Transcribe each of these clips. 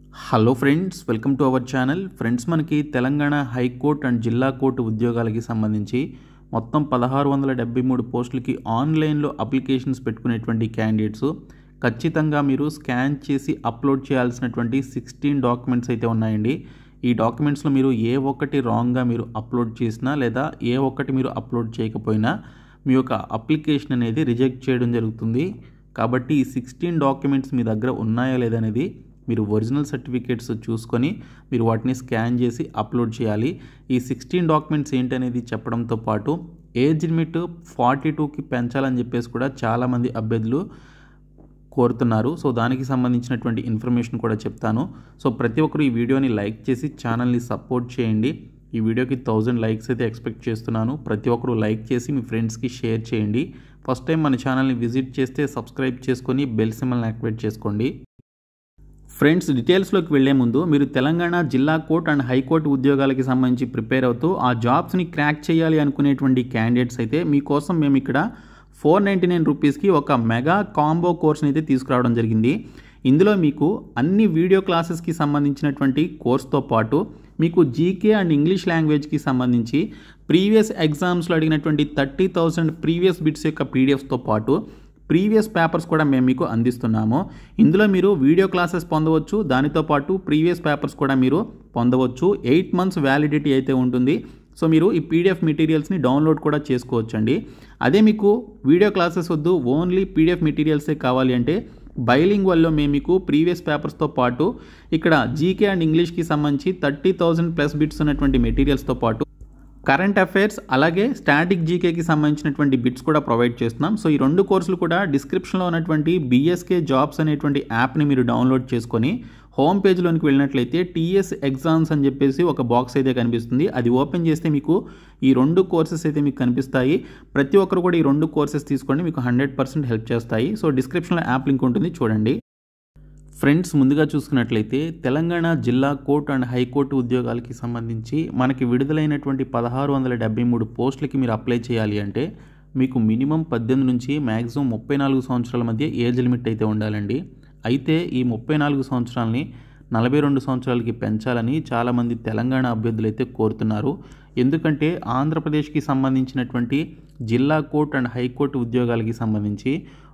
Hello friends, welcome to our channel. Friends, మనకి Telangana high court and జిల్లా court ఉద్యోగాలకి సంబంధించి మొత్తం 1673 పోస్టులకి ఆన్లైన్లో అప్లికేషన్స్ పెట్టుకునేటువంటి క్యాండిడేట్స్ ఖచ్చితంగా మీరు స్కాన్ చేసి అప్లోడ్ చేయాల్సినటువంటి 16 డాక్యుమెంట్స్ అయితే ఉన్నాయండి. ఈ డాక్యుమెంట్స్లో మీరు ఏ ఒక్కటి రాంగ్గా మీరు అప్లోడ్ చేసినా లేదా ఏ ఒక్కటి మీరు అప్లోడ్ చేయకపోయినా మీ యొక్క అప్లికేషన్ అనేది రిజెక్ట్ చేయడం జరుగుతుంది. కాబట్టి ఈ 16 డాక్యుమెంట్స్ మీ దగ్గర ఉన్నాయా లేదనేది మీరు ఒరిజినల్ సర్టిఫికేట్స్ చూసుకొని మీరు వాటిని స్కాన్ చేసి అప్లోడ్ చేయాలి. ఈ 16 డాక్యుమెంట్స్ ఏంటనేది చెప్పడంతో పాటు ఏజ్ లిమిట్ 42కి పెంచాలని చెప్పేసి కూడా చాలామంది అభ్యర్థులు కోరుతున్నారు. సో దానికి సంబంధించినటువంటి ఇన్ఫర్మేషన్ కూడా చెప్తాను. సో ప్రతి ఒక్కరు ఈ వీడియోని లైక్ చేసి ఛానల్ని సపోర్ట్ చేయండి. ఈ వీడియోకి 1000 లైక్స్ అయితే ఎక్స్పెక్ట్ చేస్తున్నాను. ప్రతి ఒక్కరు లైక్ చేసి మీ ఫ్రెండ్స్కి షేర్ చేయండి. ఫస్ట్ టైం మన ఛానల్ని విజిట్ చేస్తే సబ్స్క్రైబ్ చేసుకొని బెల్ సింబల్ని యాక్టివేట్ చేసుకోండి. ఫ్రెండ్స్, డీటెయిల్స్లోకి వెళ్లే ముందు మీరు తెలంగాణ జిల్లా కోర్టు అండ్ హైకోర్టు ఉద్యోగాలకి సంబంధించి ప్రిపేర్ అవుతూ ఆ జాబ్స్ని క్రాక్ చేయాలి అనుకునేటువంటి క్యాండిడేట్స్ అయితే మీకోసం మేము ఇక్కడ 499 రూపీస్కి ఒక మెగా కాంబో కోర్స్ని అయితే తీసుకురావడం జరిగింది. ఇందులో మీకు అన్ని వీడియో క్లాసెస్కి సంబంధించినటువంటి కోర్స్తో పాటు మీకు జీకే అండ్ ఇంగ్లీష్ లాంగ్వేజ్కి సంబంధించి ప్రీవియస్ ఎగ్జామ్స్లో అడిగినటువంటి 30,000 ప్రీవియస్ బిట్స్ యొక్క పీడిఎఫ్స్తో పాటు ప్రీవియస్ పేపర్స్ కూడా మేము మీకు అందిస్తున్నాము. ఇందులో మీరు వీడియో క్లాసెస్ పొందవచ్చు, దానితో పాటు ప్రీవియస్ పేపర్స్ కూడా మీరు పొందవచ్చు. 8 months వ్యాలిడిటీ అయితే ఉంటుంది. సో మీరు ఈ పీడిఎఫ్ మెటీరియల్స్ని డౌన్లోడ్ కూడా చేసుకోవచ్చండి. అదే మీకు వీడియో క్లాసెస్ వద్దు, ఓన్లీ పీడిఎఫ్ మెటీరియల్సే కావాలి అంటే బైలింగ్వల్లో మేము మీకు ప్రీవియస్ పేపర్స్తో పాటు ఇక్కడ జీకే అండ్ ఇంగ్లీష్కి సంబంధించి 30,000+ బిట్స్ ఉన్నటువంటి మెటీరియల్స్తో పాటు కరెంట్ అఫైర్స్ అలాగే స్టాటిక్ జీకేకి సంబంధించినటువంటి బిట్స్ కూడా ప్రొవైడ్ చేస్తున్నాం. సో ఈ 2 కోర్సులు కూడా డిస్క్రిప్షన్లో ఉన్నటువంటి BSK జాబ్స్ అనేటువంటి యాప్ని మీరు డౌన్లోడ్ చేసుకొని హోమ్ పేజ్లోనికి వెళ్ళినట్లయితే TS ఎగ్జామ్స్ అని చెప్పేసి ఒక బాక్స్ అయితే కనిపిస్తుంది. అది ఓపెన్ చేస్తే మీకు ఈ 2 కోర్సెస్ అయితే మీకు కనిపిస్తాయి. ప్రతి ఒక్కరు కూడా ఈ 2 కోర్సెస్ తీసుకోండి, మీకు 100% హెల్ప్ చేస్తాయి. సో డిస్క్రిప్షన్లో యాప్ లింక్ ఉంటుంది, చూడండి. ఫ్రెండ్స్, ముందుగా చూసుకున్నట్లయితే తెలంగాణ జిల్లా కోర్టు అండ్ హైకోర్టు ఉద్యోగాలకి సంబంధించి మనకి విడుదలైనటువంటి 1673 పోస్టులకి మీరు అప్లై చేయాలి అంటే మీకు మినిమం 18 నుంచి మ్యాక్సిమం 34 సంవత్సరాల మధ్య ఏజ్ లిమిట్ అయితే ఉండాలండి. అయితే ఈ 34 సంవత్సరాలని 42 సంవత్సరాలకి పెంచాలని చాలామంది తెలంగాణ అభ్యర్థులు అయితే కోరుతున్నారు. ఎందుకంటే ఆంధ్రప్రదేశ్కి సంబంధించినటువంటి జిల్లా కోర్టు అండ్ హైకోర్టు ఉద్యోగాలకి సంబంధించి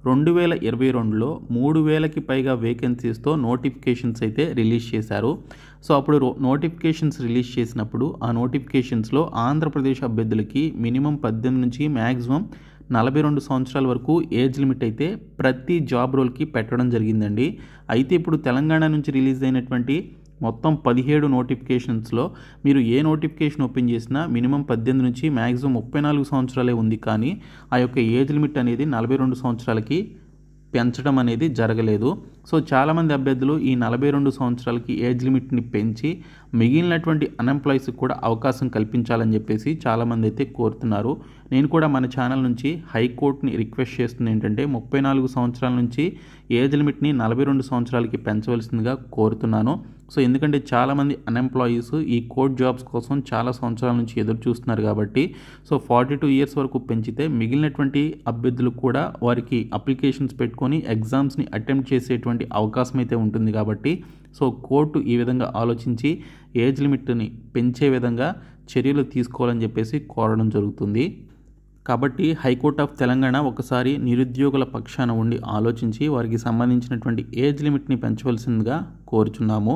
2022లో 3,000కి పైగా వేకెన్సీస్తో నోటిఫికేషన్స్ అయితే రిలీజ్ చేశారు. సో అప్పుడు నోటిఫికేషన్స్ రిలీజ్ చేసినప్పుడు ఆ నోటిఫికేషన్స్లో ఆంధ్రప్రదేశ్ అభ్యర్థులకి మినిమం 18 నుంచి మ్యాక్సిమం 42 సంవత్సరాల వరకు ఏజ్ లిమిట్ అయితే ప్రతి జాబ్ రోల్కి పెట్టడం జరిగిందండి. అయితే ఇప్పుడు తెలంగాణ నుంచి రిలీజ్ అయినటువంటి మొత్తం 17 నోటిఫికేషన్స్లో మీరు ఏ నోటిఫికేషన్ ఓపెన్ చేసినా మినిమం 18 నుంచి మ్యాక్సిమం 34 సంవత్సరాలే ఉంది. కానీ ఆ యొక్క ఏజ్ లిమిట్ అనేది 42 సంవత్సరాలకి పెంచడం అనేది జరగలేదు. సో చాలామంది అభ్యర్థులు ఈ 42 సంవత్సరాలకి ఏజ్ లిమిట్ని పెంచి మిగిలినటువంటి అన్ఎంప్లాయీస్కి కూడా అవకాశం కల్పించాలని చెప్పేసి చాలామంది అయితే కోరుతున్నారు. నేను కూడా మన ఛానల్ నుంచి హైకోర్టుని రిక్వెస్ట్ చేస్తుంది ఏంటంటే 34 సంవత్సరాల నుంచి ఏజ్ లిమిట్ని 42 సంవత్సరాలకి పెంచవలసిందిగా కోరుతున్నాను. సో ఎందుకంటే చాలామంది అన్ఎంప్లాయీస్ ఈ కోర్ట్ జాబ్స్ కోసం చాలా సంవత్సరాల నుంచి ఎదురు చూస్తున్నారు కాబట్టి సో 42 ఇయర్స్ వరకు పెంచితే మిగిలినటువంటి అభ్యర్థులు కూడా వారికి అప్లికేషన్స్ పెట్టుకొని ఎగ్జామ్స్ని అటెంప్ట్ చేసేటువంటి అవకాశం అయితే ఉంటుంది. కాబట్టి సో కోర్టు ఈ విధంగా ఆలోచించి ఏజ్ లిమిట్ని పెంచే విధంగా చర్యలు తీసుకోవాలని చెప్పేసి కోరడం జరుగుతుంది. కాబట్టి హైకోర్ట్ ఆఫ్ తెలంగాణ ఒకసారి నిరుద్యోగుల పక్షాన ఉండి ఆలోచించి వారికి సంబంధించినటువంటి ఏజ్ లిమిట్ని పెంచవలసిందిగా కోరుచున్నాము.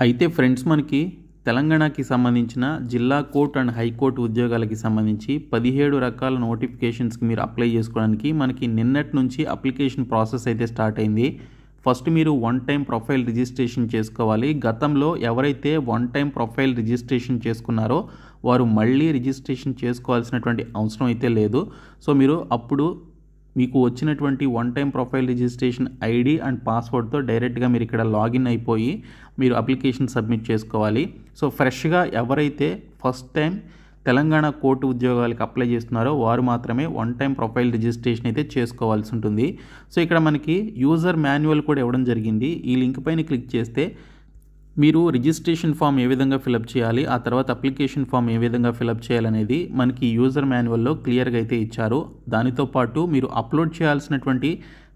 అయితే ఫ్రెండ్స్, మనకి తెలంగాణకి సంబంధించిన జిల్లా కోర్టు అండ్ హైకోర్టు ఉద్యోగాలకి సంబంధించి 17 రకాల నోటిఫికేషన్స్కి మీరు అప్లై చేసుకోవడానికి మనకి నిన్నటి నుంచి అప్లికేషన్ ప్రాసెస్ అయితే స్టార్ట్ అయింది. ఫస్ట్ మీరు 1 టైం ప్రొఫైల్ రిజిస్ట్రేషన్ చేసుకోవాలి. గతంలో ఎవరైతే 1 టైం ప్రొఫైల్ రిజిస్ట్రేషన్ చేసుకున్నారో వారు మళ్ళీ రిజిస్ట్రేషన్ చేసుకోవాల్సినటువంటి అవసరం అయితే లేదు. సో మీరు అప్పుడు మీకు వచ్చినటువంటి 1 time profile registration ID and పాస్వర్డ్తో డైరెక్ట్గా మీరు ఇక్కడ లాగిన్ అయిపోయి మీరు అప్లికేషన్ సబ్మిట్ చేసుకోవాలి. సో ఫ్రెష్గా ఎవరైతే ఫస్ట్ టైం తెలంగాణ కోర్టు ఉద్యోగాలకు అప్లై చేస్తున్నారో వారు మాత్రమే 1 టైం ప్రొఫైల్ రిజిస్ట్రేషన్ అయితే చేసుకోవాల్సి ఉంటుంది. సో ఇక్కడ మనకి యూజర్ మాన్యువల్ కూడా ఇవ్వడం జరిగింది. ఈ లింక్ పైన క్లిక్ చేస్తే మీరు రిజిస్ట్రేషన్ ఫామ్ ఏ విధంగా ఫిలప్ చేయాలి, ఆ తర్వాత అప్లికేషన్ ఫామ్ ఏ విధంగా ఫిలప్ చేయాలనేది మనకి యూజర్ మాన్యువల్లో క్లియర్గా అయితే ఇచ్చారు. దానితో పాటు మీరు అప్లోడ్ చేయాల్సినటువంటి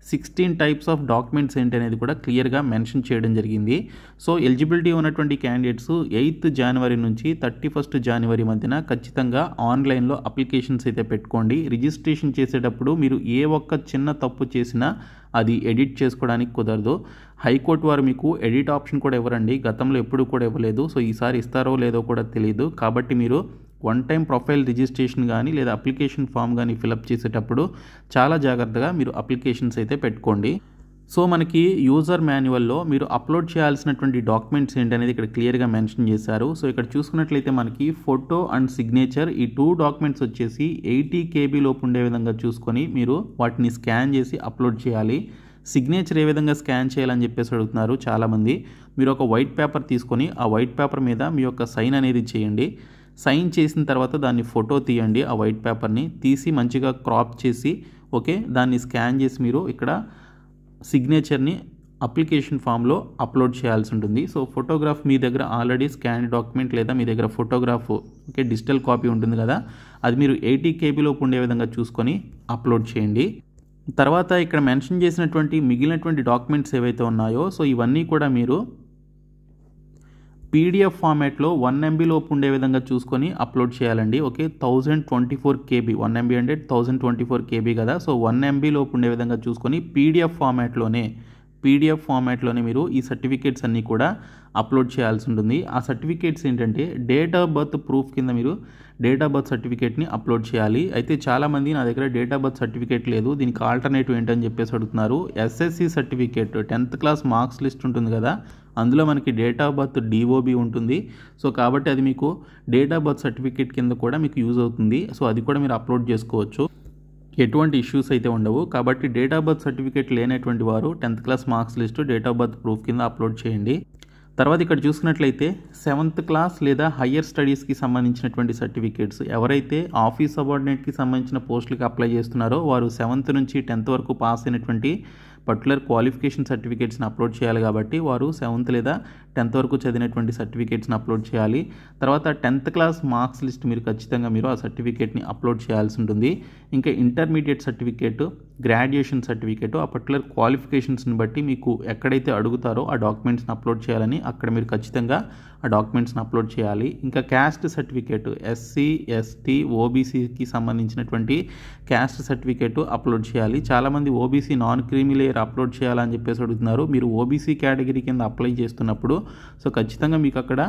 16 టైప్స్ ఆఫ్ డాక్యుమెంట్స్ ఏంటి అనేది కూడా క్లియర్గా మెన్షన్ చేయడం జరిగింది. సో ఎలిజిబిలిటీ ఉన్నటువంటి క్యాండిడేట్స్ 8th జనవరి నుంచి 31st జనవరి మధ్యన ఖచ్చితంగా ఆన్లైన్లో అప్లికేషన్స్ అయితే పెట్టుకోండి. రిజిస్ట్రేషన్ చేసేటప్పుడు మీరు ఏ ఒక్క చిన్న తప్పు చేసినా అది ఎడిట్ చేసుకోవడానికి కుదరదు. హైకోర్టు వారు మీకు ఎడిట్ ఆప్షన్ కూడా ఇవ్వరండి, గతంలో ఎప్పుడు కూడా ఇవ్వలేదు. సో ఈసారి ఇస్తారో లేదో కూడా తెలియదు. కాబట్టి మీరు వన్ టైం ప్రొఫైల్ రిజిస్ట్రేషన్ కానీ లేదా అప్లికేషన్ ఫామ్ కానీ ఫిలప్ చేసేటప్పుడు చాలా జాగ్రత్తగా మీరు అప్లికేషన్స్ అయితే పెట్టుకోండి. సో మనకి యూజర్ మాన్యువల్లో మీరు అప్లోడ్ చేయాల్సినటువంటి డాక్యుమెంట్స్ ఏంటనేది ఇక్కడ క్లియర్గా మెన్షన్ చేశారు. సో ఇక్కడ చూసుకున్నట్లయితే మనకి ఫోటో అండ్ సిగ్నేచర్ ఈ 2 డాక్యుమెంట్స్ వచ్చేసి 80 KB లోపు ఉండే విధంగా చూసుకొని మీరు వాటిని స్కాన్ చేసి అప్లోడ్ చేయాలి. సిగ్నేచర్ ఏ విధంగా స్కాన్ చేయాలని చెప్పేసి అడుగుతున్నారు చాలామంది. మీరు ఒక వైట్ పేపర్ తీసుకొని ఆ వైట్ పేపర్ మీద మీ యొక్క సైన్ అనేది చేయండి. సైన్ చేసిన తర్వాత దాన్ని ఫోటో తీయండి. ఆ వైట్ పేపర్ని తీసి మంచిగా క్రాప్ చేసి ఓకే దాన్ని స్కాన్ చేసి మీరు ఇక్కడ సిగ్నేచర్ని అప్లికేషన్ ఫామ్లో అప్లోడ్ చేయాల్సి ఉంటుంది. సో ఫోటోగ్రాఫ్ మీ దగ్గర ఆల్రెడీ స్కాన్ డాక్యుమెంట్ లేదా మీ దగ్గర ఫోటోగ్రాఫ్ ఓకే డిజిటల్ కాపీ ఉంటుంది కదా, అది మీరు 80 KB లోపు ఉండే విధంగా చూసుకొని అప్లోడ్ చేయండి. తర్వాత ఇక్కడ మెన్షన్ చేసినటువంటి మిగిలినటువంటి డాక్యుమెంట్స్ ఏవైతే ఉన్నాయో సో ఇవన్నీ కూడా మీరు PDF ఫార్మాట్లో 1 MB లోపు ఉండే విధంగా చూసుకొని అప్లోడ్ చేయాలండి. ఓకే 1024 KB 1 MB అంటే 1024 KB కదా. సో 1 MB లోపు ఉండే విధంగా చూసుకొని PDF ఫార్మాట్లోనే మీరు ఈ సర్టిఫికేట్స్ అన్నీ కూడా అప్లోడ్ చేయాల్సి ఉంటుంది. ఆ సర్టిఫికేట్స్ ఏంటంటే డేట్ ఆఫ్ బర్త్ ప్రూఫ్ కింద మీరు డేట్ ఆఫ్ బర్త్ సర్టిఫికేట్ని అప్లోడ్ చేయాలి. అయితే చాలామంది నా దగ్గర డేట్ ఆఫ్ బర్త్ సర్టిఫికేట్ లేదు, దీనికి ఆల్టర్నేటివ్ ఏంటని చెప్పేసి అడుగుతున్నారు. SSC certificate 10th class marks list ఉంటుంది కదా, అందులో మనకి డేట్ ఆఫ్ బర్త్ DOB ఉంటుంది. సో కాబట్టి అది మీకు డేట్ ఆఫ్ బర్త్ సర్టిఫికేట్ కింద కూడా మీకు యూజ్ అవుతుంది. సో అది కూడా మీరు అప్లోడ్ చేసుకోవచ్చు, ఎటువంటి ఇష్యూస్ అయితే ఉండవు. కాబట్టి డేట్ ఆఫ్ బర్త్ సర్టిఫికేట్ లేనటువంటి వారు 10th class marks list date of birth proof కింద అప్లోడ్ చేయండి. తర్వాత ఇక్కడ చూసుకున్నట్లయితే 7th క్లాస్ లేదా హయ్యర్ స్టడీస్కి సంబంధించినటువంటి సర్టిఫికేట్స్ ఎవరైతే ఆఫీస్ సబార్డినేట్కి సంబంధించిన పోస్టులకి అప్లై చేస్తున్నారో వారు 7th నుంచి 10th వరకు పాస్ అయినటువంటి పర్టికులర్ క్వాలిఫికేషన్ సర్టిఫికేట్స్ని అప్లోడ్ చేయాలి. కాబట్టి వారు 7th లేదా 10th వరకు చదివినటువంటి సర్టిఫికేట్స్ని అప్లోడ్ చేయాలి. తర్వాత 10th క్లాస్ మార్క్స్ లిస్ట్ మీరు ఖచ్చితంగా మీరు ఆ సర్టిఫికేట్ని అప్లోడ్ చేయాల్సి ఉంటుంది. ఇంకా ఇంటర్మీడియట్ సర్టిఫికేట్, గ్రాడ్యుయేషన్ సర్టిఫికేట్ ఆ పర్టికులర్ క్వాలిఫికేషన్స్ని బట్టి మీకు ఎక్కడైతే అడుగుతారో ఆ డాక్యుమెంట్స్ని అప్లోడ్ చేయాలని అక్కడ మీరు ఖచ్చితంగా ఆ డాక్యుమెంట్స్ని అప్లోడ్ చేయాలి. ఇంకా క్యాస్ట్ సర్టిఫికేట్ SC ST OBCకి సంబంధించినటువంటి క్యాస్ట్ సర్టిఫికేట్ అప్లోడ్ చేయాలి. చాలామంది OBC non creamy layer upload చేయాలని చెప్పేసి అడుగుతున్నారు. మీరు OBC కేటగిరీ కింద అప్లై చేస్తున్నప్పుడు సో ఖచ్చితంగా మీకు అక్కడ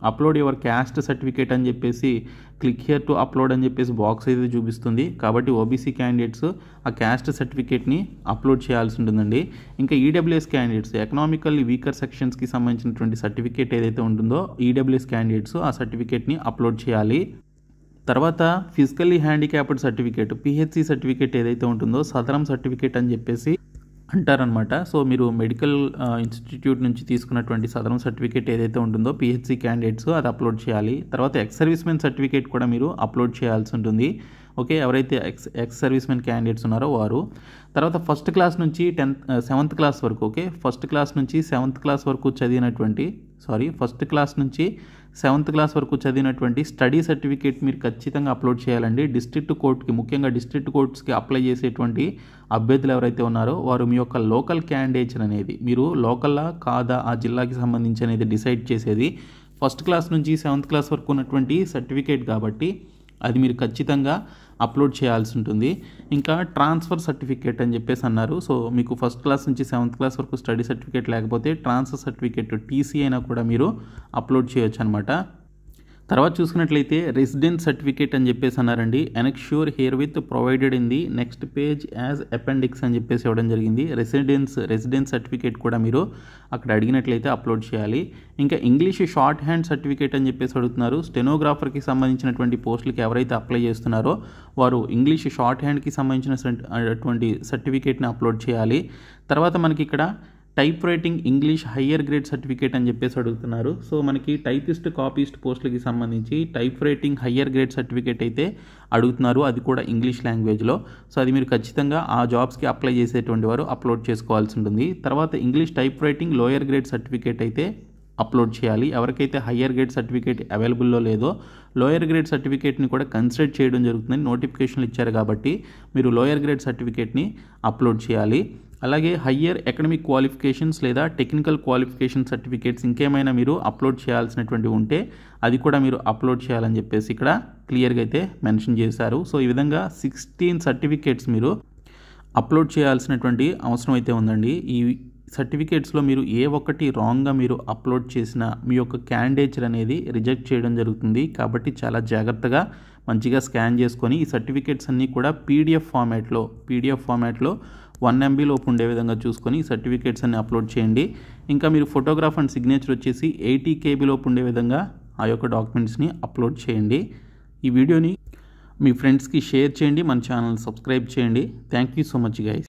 అప్లోడ్ యువర్ క్యాస్ట్ సర్టిఫికేట్ అని చెప్పేసి క్లిక్ హియర్ టు అప్లోడ్ అని చెప్పేసి బాక్స్ అయితే చూపిస్తుంది. కాబట్టి OBC క్యాండిడేట్స్ ఆ క్యాస్ట్ సర్టిఫికేట్ని అప్లోడ్ చేయాల్సి ఉంటుందండి. ఇంకా EWS క్యాండిడేట్స్ ఎకనామికల్లీ వీకర్ సెక్షన్స్కి సంబంధించినటువంటి సర్టిఫికేట్ ఏదైతే ఉంటుందో EWS క్యాండిడేట్స్ ఆ సర్టిఫికేట్ని అప్లోడ్ చేయాలి. తర్వాత physically handicapped certificate PHC certificate ఏదైతే ఉంటుందో సదరం సర్టిఫికేట్ అని చెప్పేసి అంటారనమాట. సో మీరు మెడికల్ ఇన్స్టిట్యూట్ నుంచి తీసుకున్నటువంటి సదరం సర్టిఫికేట్ ఏదైతే ఉంటుందో PHC క్యాండిడేట్స్ అది అప్లోడ్ చేయాలి. తర్వాత ఎక్స్ సర్వీస్మెన్ సర్టిఫికేట్ కూడా మీరు అప్లోడ్ చేయాల్సి ఉంటుంది. ఓకే ఎవరైతే ఎక్స్ సర్వీస్మెన్ క్యాండిడేట్స్ ఉన్నారో వారు. తర్వాత ఫస్ట్ క్లాస్ నుంచి 7th క్లాస్ వరకు ఓకే ఫస్ట్ క్లాస్ నుంచి 7th క్లాస్ వరకు చదివినటువంటి స్టడీ సర్టిఫికేట్ మీరు ఖచ్చితంగా అప్లోడ్ చేయాలండి. డిస్ట్రిక్ట్ కోర్టుకి ముఖ్యంగా డిస్ట్రిక్ట్ కోర్ట్స్కి అప్లై చేసేటువంటి అభ్యర్థులు ఎవరైతే ఉన్నారో వారు మీ యొక్క లోకల్ క్యాండిడేట్స్ అనేది మీరు లోకల్లా కాదా ఆ జిల్లాకి సంబంధించి అనేది డిసైడ్ చేసేది ఫస్ట్ క్లాస్ నుంచి 7th క్లాస్ వరకు ఉన్నటువంటి సర్టిఫికేట్ కాబట్టి అది మీరు ఖచ్చితంగా అప్లోడ్ చేయాల్సి ఉంటుంది. ఇంకా ట్రాన్స్ఫర్ సర్టిఫికేట్ అని చెప్పేసి అన్నారు. సో మీకు ఫస్ట్ క్లాస్ నుంచి 7th క్లాస్ వరకు స్టడీ సర్టిఫికేట్ లేకపోతే ట్రాన్స్ఫర్ సర్టిఫికేట్ TC అయినా కూడా మీరు అప్లోడ్ చేయొచ్చు అనమాట. తర్వాత చూసుకున్నట్లయితే రెసిడెన్స్ సర్టిఫికేట్ అని చెప్పేసి అన్నారండి. Annexure herewith provided in the next page as appendix అని చెప్పేసి ఇవ్వడం జరిగింది. రెసిడెన్స్ సర్టిఫికేట్ కూడా మీరు అక్కడ అడిగినట్లయితే అప్లోడ్ చేయాలి. ఇంకా ఇంగ్లీష్ షార్ట్ హ్యాండ్ సర్టిఫికేట్ అని చెప్పేసి అడుగుతున్నారు. స్టెనోగ్రాఫర్కి సంబంధించినటువంటి పోస్టులకి ఎవరైతే అప్లై చేస్తున్నారో వారు ఇంగ్లీష్ షార్ట్ హ్యాండ్కి సంబంధించినటువంటి సర్టిఫికేట్ని అప్లోడ్ చేయాలి. తర్వాత మనకి ఇక్కడ type writing English higher grade certificate అని చెప్పేసి అడుగుతున్నారు. సో మనకి టైపిస్ట్ కాపీస్ట్ పోస్టులకి సంబంధించి type writing higher grade certificate అయితే అడుగుతున్నారు, అది కూడా ఇంగ్లీష్ లాంగ్వేజ్లో. సో అది మీరు ఖచ్చితంగా ఆ జాబ్స్కి అప్లై చేసేటువంటి వారు అప్లోడ్ చేసుకోవాల్సి ఉంటుంది. తర్వాత English type writing lower grade certificate అయితే అప్లోడ్ చేయాలి. ఎవరికైతే హయ్యర్ గ్రేడ్ సర్టిఫికేట్ అవైలబుల్లో లేదో లోయర్ గ్రేడ్ సర్టిఫికేట్ని కూడా కన్సిడర్ చేయడం జరుగుతుంది. నోటిఫికేషన్లు ఇచ్చారు కాబట్టి మీరు లోయర్ గ్రేడ్ సర్టిఫికేట్ని అప్లోడ్ చేయాలి. అలాగే హయ్యర్ అకాడమిక్ క్వాలిఫికేషన్స్ లేదా టెక్నికల్ క్వాలిఫికేషన్ సర్టిఫికేట్స్ ఇంకేమైనా మీరు అప్లోడ్ చేయాల్సినటువంటివి ఉంటే అది కూడా మీరు అప్లోడ్ చేయాలని చెప్పేసి ఇక్కడ క్లియర్గా అయితే మెన్షన్ చేశారు. సో ఈ విధంగా 16 సర్టిఫికేట్స్ మీరు అప్లోడ్ చేయాల్సినటువంటి అవసరం అయితే ఉందండి. ఈ సర్టిఫికేట్స్లో మీరు ఏ ఒక్కటి రాంగ్గా మీరు అప్లోడ్ చేసినా మీ యొక్క క్యాండిడేచర్ అనేది రిజెక్ట్ చేయడం జరుగుతుంది. కాబట్టి చాలా జాగ్రత్తగా మంచిగా స్కాన్ చేసుకొని ఈ సర్టిఫికేట్స్ అన్నీ కూడా పీడిఎఫ్ ఫార్మాట్లో 1 MB లోపు ఉండే విధంగా చూసుకొని ఈ సర్టిఫికేట్స్ అన్ని అప్లోడ్ చేయండి. ఇంకా మీరు ఫోటోగ్రాఫ్ అండ్ సిగ్నేచర్ వచ్చేసి 80 KB లోపు ఉండే విధంగా ఆ యొక్క డాక్యుమెంట్స్ని అప్లోడ్ చేయండి. ఈ వీడియోని మీ ఫ్రెండ్స్కి షేర్ చేయండి, మన ఛానల్ సబ్స్క్రైబ్ చేయండి. Thank you so much guys.